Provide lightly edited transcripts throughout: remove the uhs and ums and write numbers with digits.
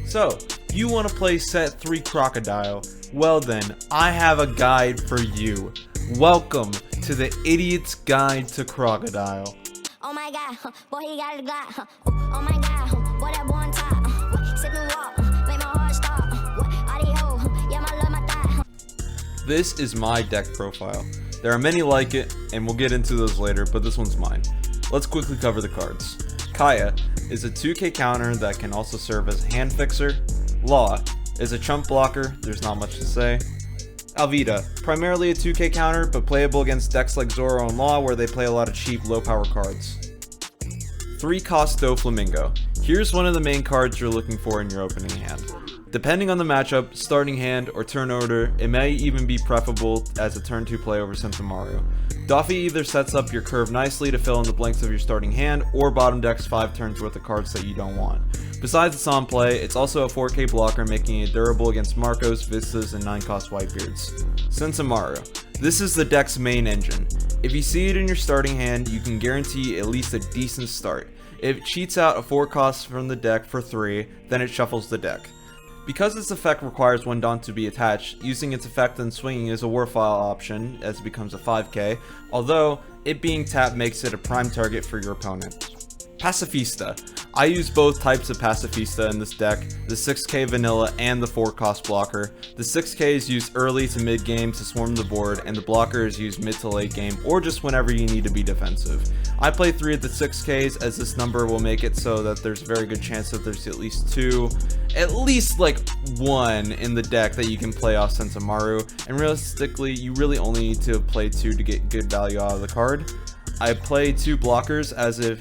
So, you want to play set 3 Crocodile? Well then, I have a guide for you. Welcome to the Idiot's Guide to Crocodile. Oh my god, boy he got a Glock. Oh my god, boy that boy on top. Sip and walk, make my heart stop. Audio, yeah my love my thigh. This is my deck profile. There are many like it, and we'll get into those later, but this one's mine. Let's quickly cover the cards. Kaya is a 2k counter that can also serve as a hand fixer. Law is a chump blocker, there's not much to say. Alvita, primarily a 2k counter, but playable against decks like Zoro and Law where they play a lot of cheap, low power cards. 3-cost Doflamingo. Here's one of the main cards you're looking for in your opening hand. Depending on the matchup, starting hand, or turn order, it may even be preferable as a turn 2 play over Sentomaru. Doffy either sets up your curve nicely to fill in the blanks of your starting hand, or bottom decks 5 turns worth of cards that you don't want. Besides its on play, it's also a 4k blocker, making it durable against Marcos, Vistas, and 9-cost Whitebeards. Sentomaru. This is the deck's main engine. If you see it in your starting hand, you can guarantee at least a decent start. If it cheats out a 4-cost from the deck for 3, then it shuffles the deck. Because its effect requires one Don to be attached, using its effect and swinging is a worthwhile option as it becomes a 5k, although it being tapped makes it a prime target for your opponent. Pacifista. I use both types of Pacifista in this deck, the 6k vanilla and the 4-cost blocker. The 6k is used early to mid game to swarm the board, and the blocker is used mid to late game or just whenever you need to be defensive. I play 3 of the 6ks as this number will make it so that there's a very good chance that there's at least 2, at least like 1 in the deck that you can play off Sentomaru, and realistically you really only need to play 2 to get good value out of the card. I play 2 blockers as if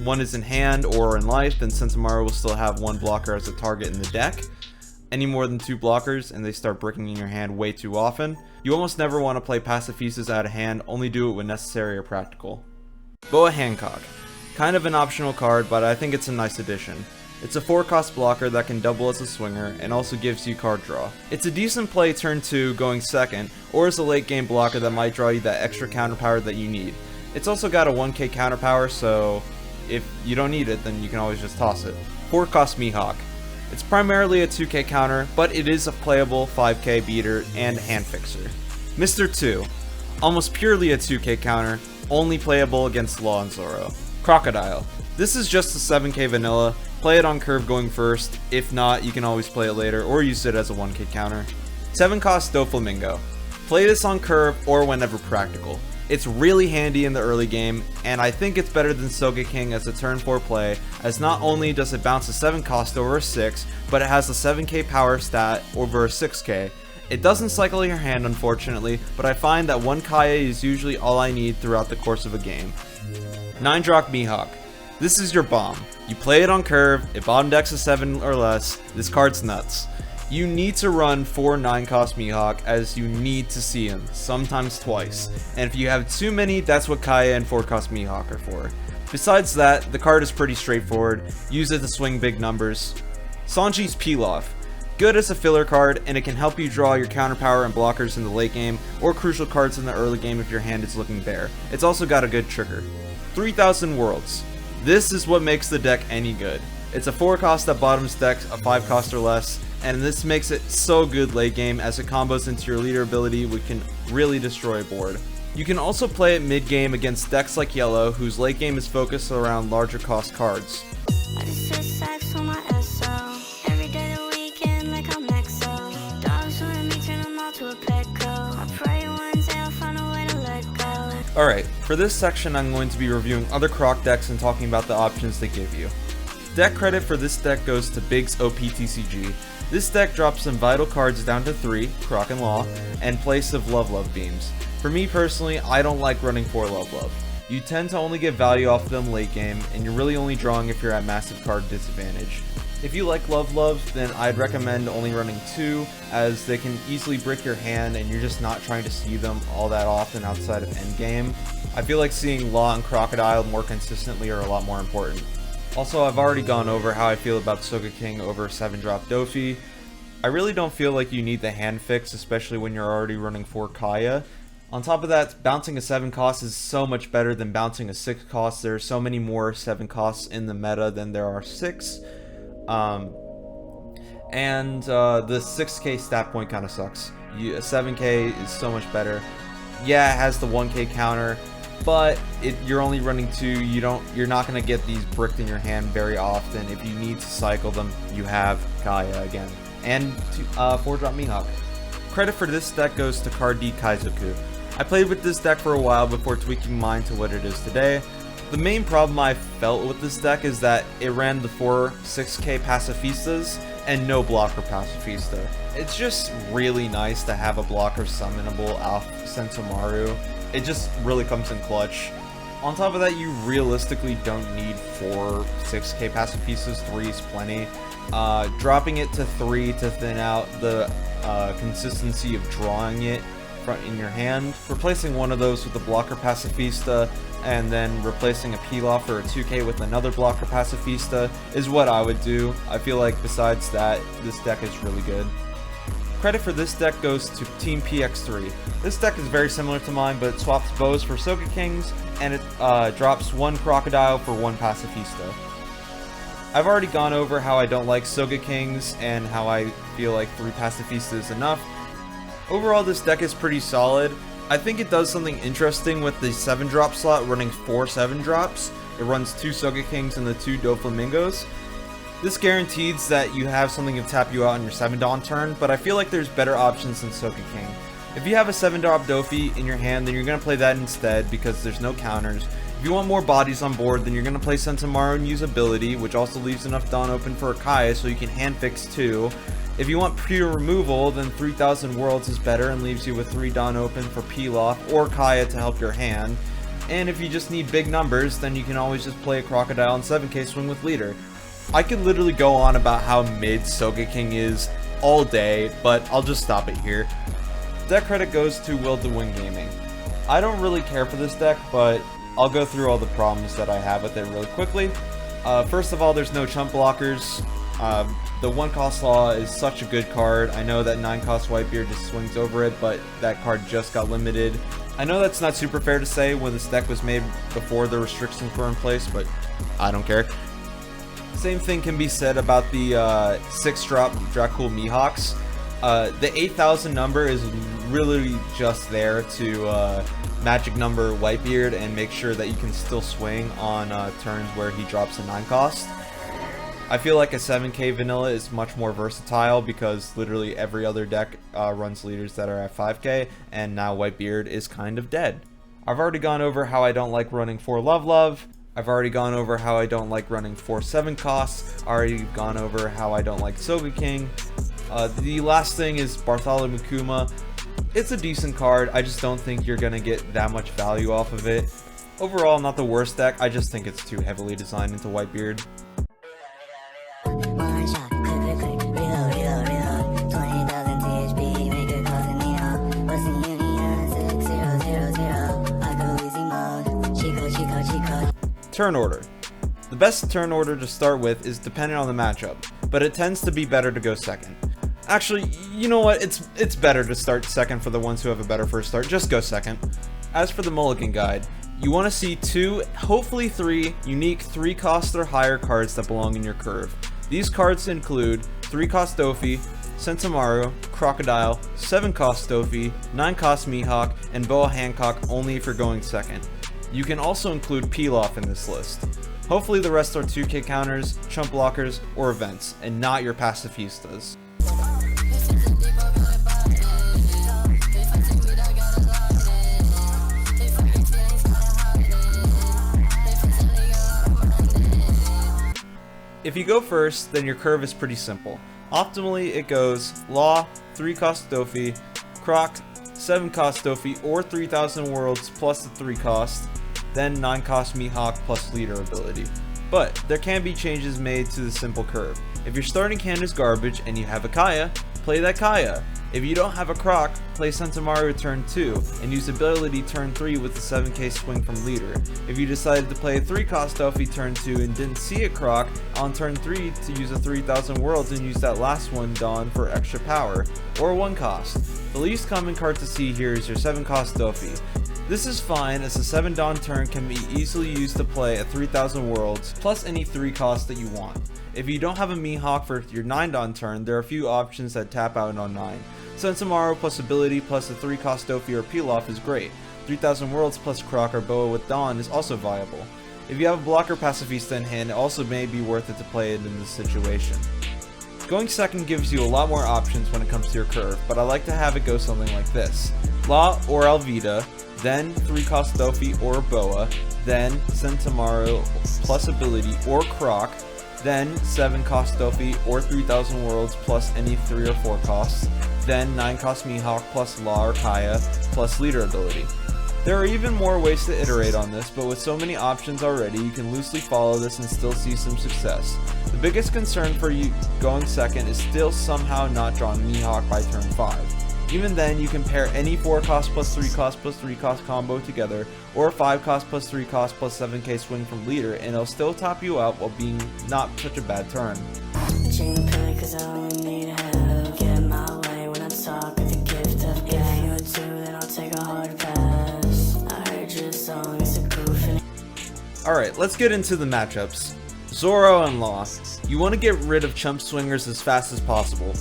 one is in hand or in life, then Sentomaru will still have 1 blocker as a target in the deck. Any more than 2 blockers and they start breaking in your hand way too often. You almost never want to play Pacifistas out of hand, only do it when necessary or practical. Boa Hancock. Kind of an optional card, but I think it's a nice addition. It's a 4-cost blocker that can double as a swinger and also gives you card draw. It's a decent play turn 2 going second, or as a late game blocker that might draw you that extra counter power that you need. It's also got a 1k counter power, so if you don't need it, then you can always just toss it. 4-cost Mihawk. It's primarily a 2k counter, but it is a playable 5k beater and hand fixer. Mr. 2. Almost purely a 2k counter, only playable against Law and Zoro. Crocodile. This is just a 7k vanilla. Play it on curve going first. If not, you can always play it later or use it as a 1k counter. 7-cost Doflamingo. Play this on curve or whenever practical. It's really handy in the early game, and I think it's better than Sogeking as a turn 4 play, as not only does it bounce a 7-cost over a 6, but it has a 7k power stat over a 6k. It doesn't cycle your hand unfortunately, but I find that 1 Kaya is usually all I need throughout the course of a game. 9-drop Mihawk. This is your bomb. You play it on curve, it bottom decks a 7 or less, this card's nuts. You need to run 4 9-cost Mihawk as you need to see him, sometimes twice. And if you have too many, that's what Kaya and 4-cost Mihawk are for. Besides that, the card is pretty straightforward, use it to swing big numbers. Sanji's Pilaf. Good as a filler card, and it can help you draw your counter power and blockers in the late game, or crucial cards in the early game if your hand is looking bare. It's also got a good trigger. 3000 Worlds. This is what makes the deck any good. It's a 4-cost that bottoms decks a 5-cost or less, and this makes it so good late game as it combos into your leader ability, which can really destroy a board. You can also play it mid game against decks like Yellow, whose late game is focused around larger cost cards. I just switch sex on my SO. Every day the weekend like I'm Nexo. Dogs want me turn them all to a Petco. I pray one day I'll find a way to let go. Alright, for this section I'm going to be reviewing other Croc decks and talking about the options they give you. Deck credit for this deck goes to Big's OPTCG. This deck drops some vital cards down to 3, Croc and Law, and place of Love beams. For me personally, I don't like running 4 Love. You tend to only get value off them late game, and you're really only drawing if you're at massive card disadvantage. If you like Love, then I'd recommend only running 2, as they can easily brick your hand and you're just not trying to see them all that often outside of endgame. I feel like seeing Law and Crocodile more consistently are a lot more important. Also, I've already gone over how I feel about Sogeking over 7-drop Dofi. I really don't feel like you need the hand fix, especially when you're already running 4 Kaya. On top of that, bouncing a 7 cost is so much better than bouncing a 6 cost. There are so many more 7 costs in the meta than there are 6. and the 6k stat point kind of sucks. A 7k is so much better. Yeah, it has the 1k counter, but you're only running 2. You're not gonna get these bricked in your hand very often. If you need to cycle them, you have Kaya again, and 4-drop Mihawk. Credit for this deck goes to Card D Kaizoku. I played with this deck for a while before tweaking mine to what it is today. The main problem I felt with this deck is that it ran the 4 6k Pacifistas and no blocker Pacifista. It's just really nice to have a blocker summonable off Sentomaru. It just really comes in clutch. On top of that, you realistically don't need 4 6k Pacifistas, 3 is plenty. Dropping it to 3 to thin out the consistency of drawing it in your hand, replacing one of those with a blocker Pacifista, and then replacing a Pilaf or a 2k with another blocker Pacifista is what I would do. I feel like besides that, this deck is really good. Credit for this deck goes to Team PX3. This deck is very similar to mine, but it swaps bows for Soga Kings, and it drops 1 Crocodile for 1 Pacifista. I've already gone over how I don't like Soga Kings and how I feel like 3 Pacifista is enough. Overall, this deck is pretty solid. I think it does something interesting with the 7-drop slot running 4 7-drops. It runs 2 Soga Kings and the 2 Doflamingos. This guarantees that you have something to tap you out on your 7-Dawn turn, but I feel like there's better options than Soga King. If you have a 7-drop Dofi in your hand, then you're going to play that instead because there's no counters. If you want more bodies on board, then you're going to play Sentomaru and use ability, which also leaves enough Dawn open for a Kaya so you can hand fix 2. If you want pure removal, then 3000 Worlds is better and leaves you with 3 Dawn open for Pilaf or Kaya to help your hand. And if you just need big numbers, then you can always just play a Crocodile and 7k swing with leader. I could literally go on about how mid Soga King is all day, but I'll just stop it here. Deck credit goes to Will to Win Gaming. I don't really care for this deck, but I'll go through all the problems that I have with it really quickly. First of all, there's no chump blockers. The 1-cost Law is such a good card. I know that 9-cost Whitebeard just swings over it, but that card just got limited. I know that's not super fair to say when this deck was made before the restrictions were in place, but I don't care. Same thing can be said about the 6-drop Dracul Mihawks. The 8000 number is really just there to magic number Whitebeard and make sure that you can still swing on turns where he drops a 9-cost. I feel like a 7k vanilla is much more versatile because literally every other deck runs leaders that are at 5k, and now Whitebeard is kind of dead. I've already gone over how I don't like running 4 Love. I've already gone over how I don't like running 4 7-costs. Already gone over how I don't like Soga King. The last thing is Bartholomew Kuma. It's a decent card, I just don't think you're going to get that much value off of it. Overall, not the worst deck, I just think it's too heavily designed into Whitebeard. Turn order. The best turn order to start with is dependent on the matchup, but it tends to be better to go second. Actually, you know what? It's better to start second for the ones who have a better first start. Just go second. As for the mulligan guide, you want to see 2, hopefully 3, unique 3-cost or higher cards that belong in your curve. These cards include 3-cost Dofi, Sentomaru, Crocodile, 7-cost Dofi, 9-cost Mihawk, and Boa Hancock only if you're going second. You can also include Pilaf in this list. Hopefully the rest are 2k counters, chump blockers, or events, and not your Pacifistas. If you go first, then your curve is pretty simple. Optimally, it goes Law, 3-cost Dofi, Croc, 7-cost Dofi or 3000 Worlds plus the 3-cost, then 9-cost Mihawk plus leader ability. But there can be changes made to the simple curve. If your starting hand is garbage and you have a Kaya, play that Kaya. If you don't have a Croc, play Sentomaru turn 2 and use ability turn 3 with the 7k swing from leader. If you decided to play a 3-cost Dofi turn 2 and didn't see a Croc, on turn 3 to use a 3000 Worlds and use that last one Dawn for extra power, or 1-cost. The least common card to see here is your 7-cost Dofi. This is fine as the 7 Dawn turn can be easily used to play a 3000 Worlds plus any 3-cost that you want. If you don't have a Mihawk for your 9-Don turn, there are a few options that tap out on 9. Sentomaru plus ability plus a 3-cost Dofi or Peel-Off is great. 3000 Worlds plus Croc or Boa with Dawn is also viable. If you have a blocker Pacifista in hand, it also may be worth it to play it in this situation. Going second gives you a lot more options when it comes to your curve, but I like to have it go something like this. Law or Alvida, then 3-cost Dofi or Boa, then Sentomaru plus ability or Croc, then 7-cost Dofi or 3000 Worlds plus any 3 or 4 costs, then 9-cost Mihawk plus Law or Kaya plus leader ability. There are even more ways to iterate on this, but with so many options already, you can loosely follow this and still see some success. The biggest concern for you going second is still somehow not drawing Mihawk by turn 5. Even then, you can pair any 4-cost plus 3-cost plus 3-cost combo together, or a 5-cost plus 3-cost plus 7k swing from leader, and it'll still top you out while being not such a bad turn. Alright, let's get into the matchups. Zoro and Law. You want to get rid of chump swingers as fast as possible.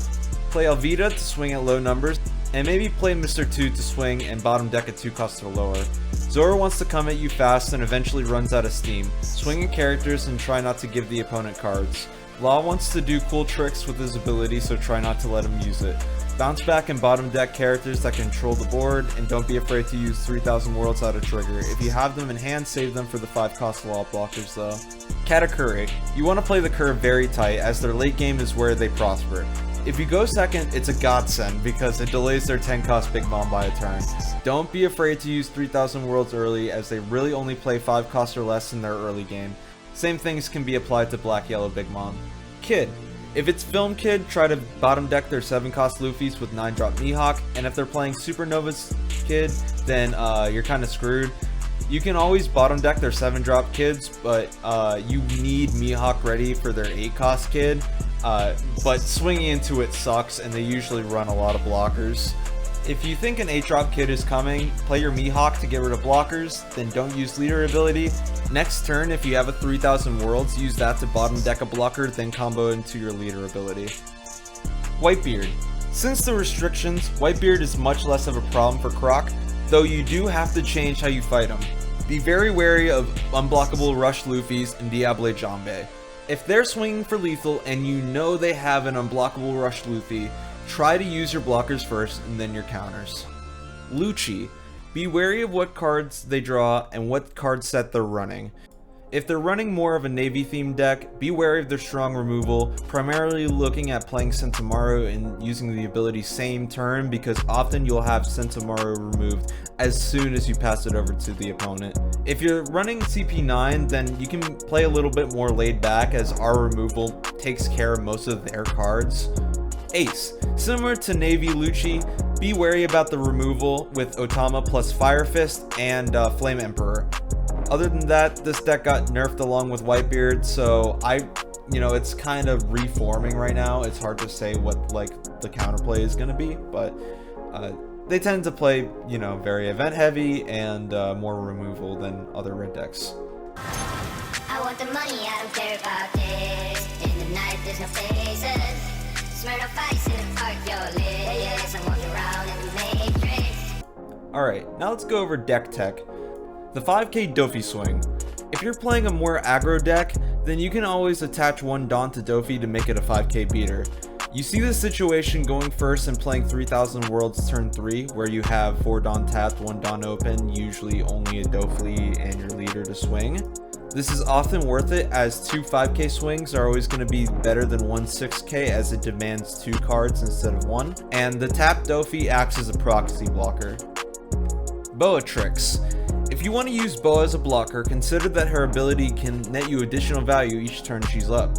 Play Alvida to swing at low numbers, and maybe play Mr. 2 to swing and bottom deck at 2 costs or lower. Zoro wants to come at you fast and eventually runs out of steam. Swing at characters and try not to give the opponent cards. Law wants to do cool tricks with his ability, so try not to let him use it. Bounce back and bottom deck characters that control the board, and don't be afraid to use 3000 Worlds out of trigger. If you have them in hand, save them for the 5-cost Law blockers though. Katakuri. You want to play the curve very tight, as their late game is where they prosper. If you go second, it's a godsend because it delays their 10-cost Big Mom by a turn. Don't be afraid to use 3000 Worlds early, as they really only play 5 costs or less in their early game. Same things can be applied to Black Yellow Big Mom. Kid. If it's Film Kid, try to bottom deck their 7-cost Luffy's with 9-drop Mihawk, and if they're playing Supernova's Kid, then you're kind of screwed. You can always bottom deck their 7-drop kids, but you need Mihawk ready for their 8-cost kid, but swinging into it sucks, and they usually run a lot of blockers. If you think an 8-drop kid is coming, play your Mihawk to get rid of blockers, then don't use leader ability. Next turn, if you have a 3000 Worlds, use that to bottom deck a blocker, then combo into your leader ability. Whitebeard. Since the restrictions, Whitebeard is much less of a problem for Croc, though you do have to change how you fight him. Be very wary of unblockable Rush Luffy's and Diable Jambe. If they're swinging for lethal and you know they have an unblockable Rush Luffy, try to use your blockers first and then your counters. Lucci. Be wary of what cards they draw and what card set they're running. If they're running more of a Navy themed deck, be wary of their strong removal, primarily looking at playing Sentomaru and using the ability same turn, because often you'll have Sentomaru removed as soon as you pass it over to the opponent. If you're running CP9, then you can play a little bit more laid back, as our removal takes care of most of their cards. Ace. Similar to Navy Lucci, be wary about the removal with Otama plus Fire Fist and Flame Emperor. Other than that, this deck got nerfed along with Whitebeard, so it's kind of reforming right now. It's hard to say what the counterplay is going to be, but they tend to play, very event heavy and more removal than other red decks. I want the money, I don't care about this. In the night, there's no faces. Smirnoff Ice in the park, your lips. I'm walking around in the Matrix. Alright, now let's go over deck tech. The 5k Dofi swing. If you're playing a more aggro deck, then you can always attach one Dawn to Dofi to make it a 5k beater. You see this situation going first and playing 3000 Worlds turn 3, where you have 4 Dawn tapped, 1 Dawn open, usually only a Dofi and your leader to swing. This is often worth it, as 2 5k swings are always going to be better than 1 6k, as it demands 2 cards instead of 1, and the tapped Dofi acts as a proxy blocker. Boa tricks. If you want to use Boa as a blocker, consider that her ability can net you additional value each turn she's up.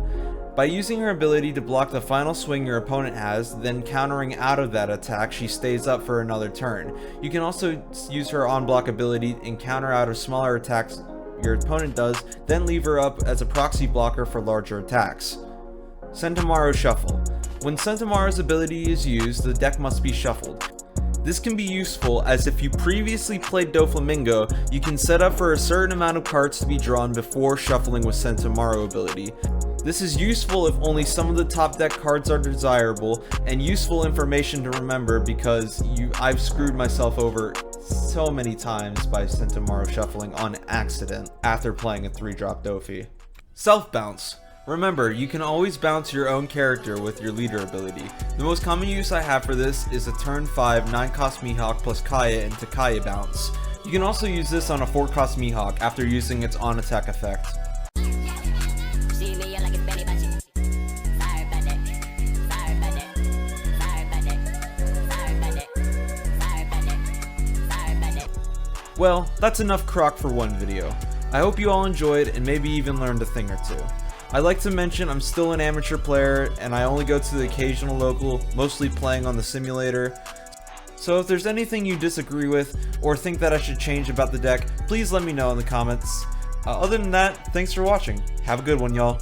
By using her ability to block the final swing your opponent has, then countering out of that attack, she stays up for another turn. You can also use her on-block ability and counter out of smaller attacks your opponent does, then leave her up as a proxy blocker for larger attacks. Sentomaru Shuffle. When Sentomaru's ability is used, the deck must be shuffled. This can be useful, as if you previously played Doflamingo, you can set up for a certain amount of cards to be drawn before shuffling with Sentomaru ability. This is useful if only some of the top deck cards are desirable, and useful information to remember because I've screwed myself over so many times by Sentomaro shuffling on accident after playing a 3-drop Dofi. Self bounce. Remember, you can always bounce your own character with your leader ability. The most common use I have for this is a turn 5 9-cost Mihawk plus Kaya into Kaya bounce. You can also use this on a 4-cost Mihawk after using its on attack effect. Well, that's enough Croc for one video. I hope you all enjoyed and maybe even learned a thing or two. I'd like to mention I'm still an amateur player and I only go to the occasional local, mostly playing on the simulator. So if there's anything you disagree with or think that I should change about the deck, please let me know in the comments. Other than that, thanks for watching. Have a good one, y'all.